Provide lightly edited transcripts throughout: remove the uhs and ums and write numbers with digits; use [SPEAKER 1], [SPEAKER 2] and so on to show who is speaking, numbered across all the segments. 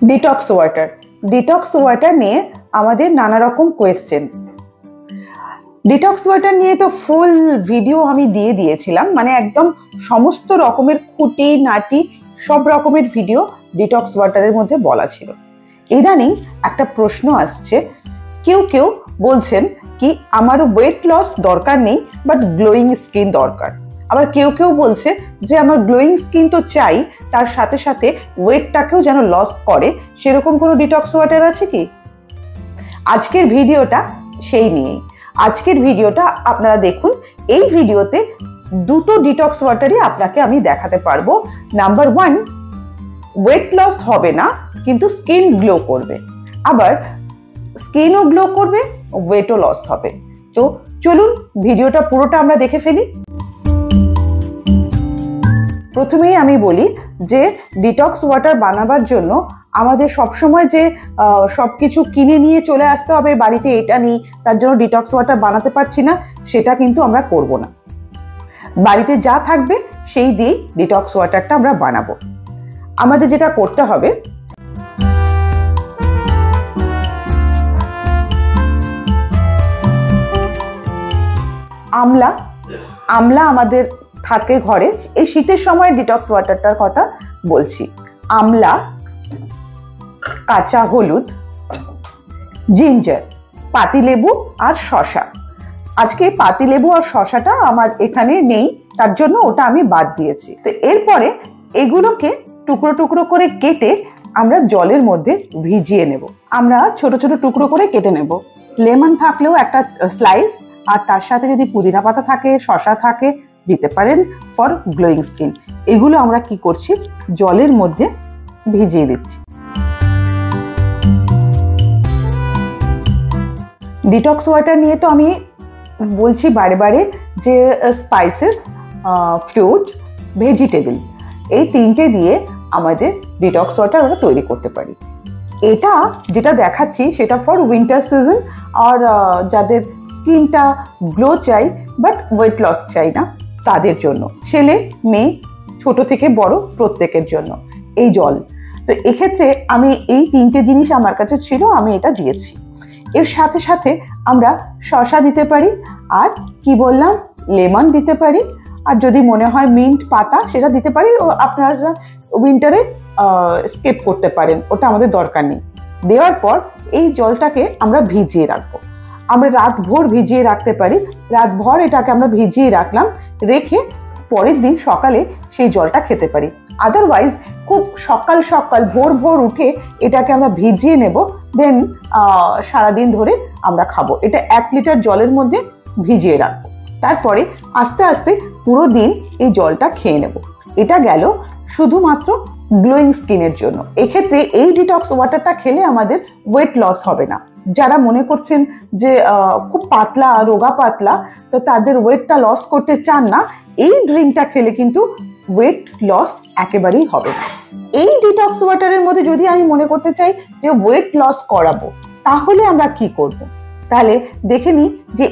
[SPEAKER 1] Detox water নিয়ে আমাদের নানা রকম কোয়েশ্চেন। ডিটক্স ওয়াটার নিয়ে তো ফুল ভিডিও আমি দিয়ে দিয়েছিলাম, মানে একদম সমস্ত রকমের খুঁটি নাটি সব রকমের ভিডিও ডিটক্স ওয়াটারের মধ্যে বলা ছিল। ইদানিং একটা প্রশ্ন আসছে, কেউ কেউ বলছেন কি আমার ওয়েট লস দরকার নেই, বাট গ্লোয়িং স্কিন দরকার। আবার কেউ কেউ বলছে যে আমার গ্লোয়িং স্কিন তো চাই, তার সাথে সাথে ওয়েটটাকেও যেন লস করে, সেরকম কোনো ডিটক্স ওয়াটার আছে কি? আজকের ভিডিওটা সেই নিয়েই। আজকের ভিডিওটা আপনারা দেখুন। এই ভিডিওতে দুটো ডিটক্স ওয়াটারই আপনাকে আমি দেখাতে পারবো। নাম্বার 1, ওয়েট লস হবে না কিন্তু স্কিন গ্লো করবে, আবার স্কিনও গ্লো করবে, ওয়েটও লস হবে। তো চলুন ভিডিওটা পুরোটা আমরা দেখে ফেলি। প্রথমেই আমি বলি যে ডিটক্স ওয়াটার বানাবার জন্য আমাদের সবসময় যে সবকিছু কিনে নিয়ে চলে আসতে হবে বাড়িতে, এটা নিই তার জন্য ডিটক্স ওয়াটার বানাতে পারছি না, সেটা কিন্তু আমরা করব না। বাড়িতে যা থাকবে সেই দিয়েই ডিটক্স ওয়াটারটা আমরা বানাবো। আমাদের যেটা করতে হবে, আমলা আমাদের থাকে ঘরে। এই শীতের সময় ডিটক্স ওয়াটারটার কথা বলছি। আমলা, কাঁচা হলুদ, জিঞ্জার, পাতিলেবু আর শসা। আজকে পাতিলেবু আর শসাটা আমার এখানে নেই, তার জন্য ওটা আমি বাদ দিয়েছি। তো এরপরে এগুলোকে টুকরো টুকরো করে কেটে আমরা জলের মধ্যে ভিজিয়ে নেব। আমরা ছোট ছোট টুকরো করে কেটে নেব। লেমন থাকলেও একটা স্লাইস, আর তার সাথে যদি পুদিনা পাতা থাকে, শসা থাকে, দিতে পারেন ফর গ্লোয়িং স্কিন। এগুলো আমরা কি করছি, জলের মধ্যে ভিজিয়ে দিচ্ছি। ডিটক্স ওয়াটার নিয়ে তো আমি বলছি বারে বারে যে স্পাইসেস, ফ্রুট, ভেজিটেবল, এই তিনটে দিয়ে আমাদের ডিটক্স ওয়াটার আমরা তৈরি করতে পারি। এটা যেটা দেখাচ্ছি সেটা ফর উইন্টার সিজন, আর যাদের স্কিনটা গ্লো চাই বাট ওয়েট লস চাই না তাদের জন্য, ছেলে মেয়ে ছোট থেকে বড় প্রত্যেকের জন্য এই জল। তো এক্ষেত্রে আমি এই তিনটে জিনিস আমার কাছে ছিল, আমি এটা দিয়েছি। এর সাথে সাথে আমরা শসা দিতে পারি, আর কি বললাম, লেমন দিতে পারি, আর যদি মনে হয় মিন্ট পাতা সেটা দিতে পারি। আপনারা উইন্টারে স্কিপ করতে পারেন, ওটা আমাদের দরকার নেই। দেওয়ার পর এই জলটাকে আমরা ভিজিয়ে রাখবো। আমরা রাতভর ভিজিয়ে রাখতে পারি। রাতভর এটাকে আমরা ভিজিয়ে রাখলাম, রেখে পরের দিন সকালে সেই জলটা খেতে পারি। আদারওয়াইজ খুব সকাল সকাল ভোর উঠে এটাকে আমরা ভিজিয়ে নেব, দেন সারাদিন ধরে আমরা খাবো। এটা 1 লিটার জলের মধ্যে ভিজিয়ে রাখবো, তারপরে আস্তে আস্তে পুরো দিন এই জলটা খেয়ে নেব। এটা গেল শুধুমাত্র গ্লোয়িং স্কিনের জন্য। এক্ষেত্রে এই ডিটক্স ওয়াটারটা খেলে আমাদের ওয়েট লস হবে না। যারা মনে করছেন যে খুব পাতলা, রোগা পাতলা, তো তাদের ওয়েটটা লস করতে চান না, এই ড্রিঙ্কটা খেলে কিন্তু ওয়েট লস একেবারেই হবে না। এই ডিটক্স ওয়াটারের মধ্যে যদি আমি মনে করতে চাই যে ওয়েট লস করাবো, তাহলে আমরা কি করব? তাহলে দেখে নিই যে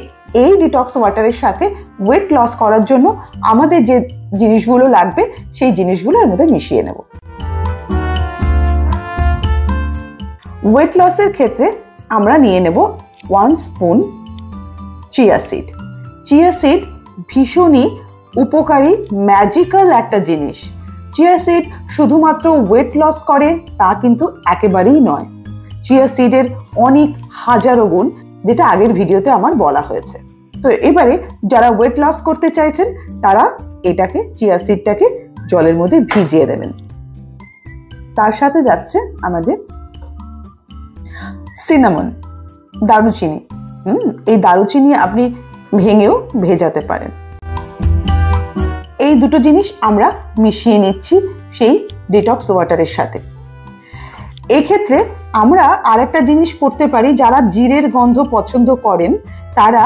[SPEAKER 1] এই ডিটক্স ওয়াটারের সাথে ওয়েট লস করার জন্য আমাদের যে জিনিসগুলো লাগবে সেই জিনিসগুলো এর মধ্যে মিশিয়ে নেব। ওয়েট লসের ক্ষেত্রে আমরা নিয়ে নেব 1 spoon chia seed. Chia seed ভীষণই উপকারী, ম্যাজিক্যাল একটা জিনিস। চিয়া সিড শুধুমাত্র ওয়েট লস করে তা কিন্তু একেবারেই নয়। চিয়া সিডের অনেক হাজারো গুণ, যেটা আগের ভিডিওতে আমার বলা হয়েছে। তো এবারে যারা ওয়েট লস করতে চাইছেন তারা এটাকে, চিয়া সিডটাকে জলের মধ্যে ভিজিয়ে দেবেন। তার সাথে যাচ্ছে আমাদের সিনামন, দারুচিনি। এই দারুচিনি আপনি ভেঙেও ভেজাতে পারেন। এই দুটো জিনিস আমরা মিশিয়ে নিচ্ছি সেই ডিটক্স ওয়াটারের সাথে। এক্ষেত্রে আমরা আরেকটা জিনিস করতে পারি, যারা জিরের গন্ধ পছন্দ করেন তারা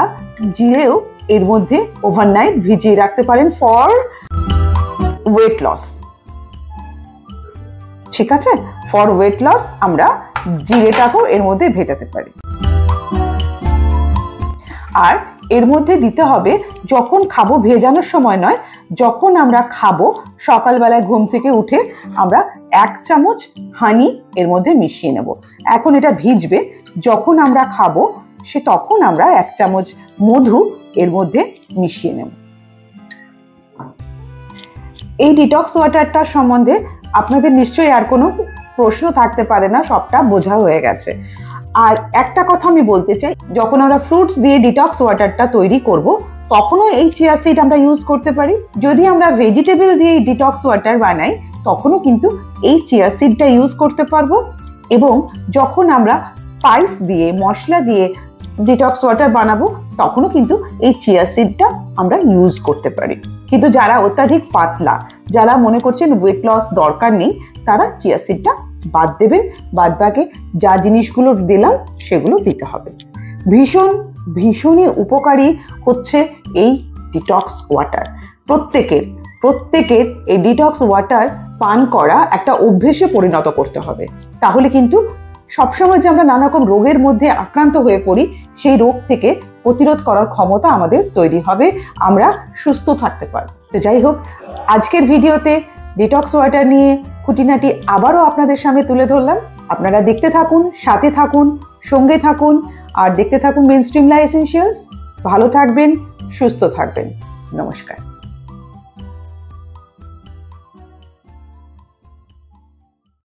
[SPEAKER 1] জিরেও এর মধ্যে ওভারনাইট ভিজিয়ে রাখতে পারেন ফর ওয়েট লস। ঠিক আছে, ফর ওয়েট লস আমরা জিরেটাকেও এর মধ্যে ভেজাতে পারি। আর এর মধ্যে দিতে হবে যখন খাবো, ভেজানোর সময় নয়, যখন আমরা খাবো সকালবেলায় ঘুম থেকে উঠে আমরা 1 চামচ হানি এর মধ্যে মিশিয়ে নেব। এখন এটা ভিজবে, যখন আমরা খাবো তখন আমরা 1 চামচ মধু এর মধ্যে মিশিয়ে নেব। এই ডিটক্স ওয়াটারটার সম্বন্ধে আপনাদের নিশ্চয়ই আর কোনো প্রশ্ন থাকতে পারে না, সবটা বোঝা হয়ে গেছে। আর একটা কথা আমি বলতে চাই, যখন আমরা ফ্রুটস দিয়ে ডিটক্স ওয়াটারটা তৈরি করব তখনও এই চিয়া সিড আমরা ইউজ করতে পারি। যদি আমরা ভেজিটেবল দিয়ে ডিটক্স ওয়াটার বানাই তখনও কিন্তু এই চিয়া সিডটা ইউজ করতে পারবো। এবং যখন আমরা স্পাইস দিয়ে, মশলা দিয়ে ডিটক্স ওয়াটার বানাবো তখনও কিন্তু এই চিয়া সিডটা আমরা ইউজ করতে পারি। কিন্তু যারা অত্যাধিক পাতলা, যারা মনে করছেন ওয়েট লস দরকার নেই, তারা চিয়া সিডটা বাদ দেবেন। বাদ বাকি যা জিনিসগুলো দিলাম সেগুলো দিতে হবে। ভীষণই উপকারী হচ্ছে এই ডিটক্স ওয়াটার। প্রত্যেকের এই ডিটক্স ওয়াটার পান করা একটা অভ্যেসে পরিণত করতে হবে। তাহলে কিন্তু সবসময় যে আমরা নানা রকম রোগের মধ্যে আক্রান্ত হয়ে পড়ি, সেই রোগ থেকে প্রতিরোধ করার ক্ষমতা আমাদের তৈরি হবে, আমরা সুস্থ থাকতে পারব। তো যাই হোক, আজকের ভিডিওতে ডিটক্স ওয়াটার নিয়ে খুঁটিনাটি আবারও আপনাদের সামনে তুলে ধরলাম। আপনারা দেখতে থাকুন, সাথে থাকুন, সঙ্গে থাকুন, আর দেখতে থাকুন মেইনস্ট্রিম লাইফ এসেনশিয়ালস। ভালো থাকবেন, সুস্থ থাকবেন। নমস্কার।